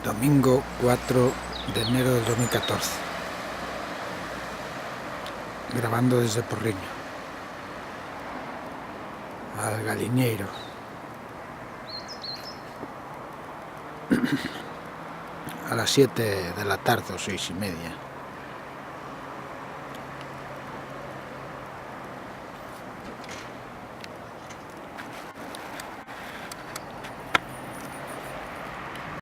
Domingo 4 de enero del 2014. Grabando desde Porriño. Al Galiñeiro. A las 7 de la tarde o 6:30.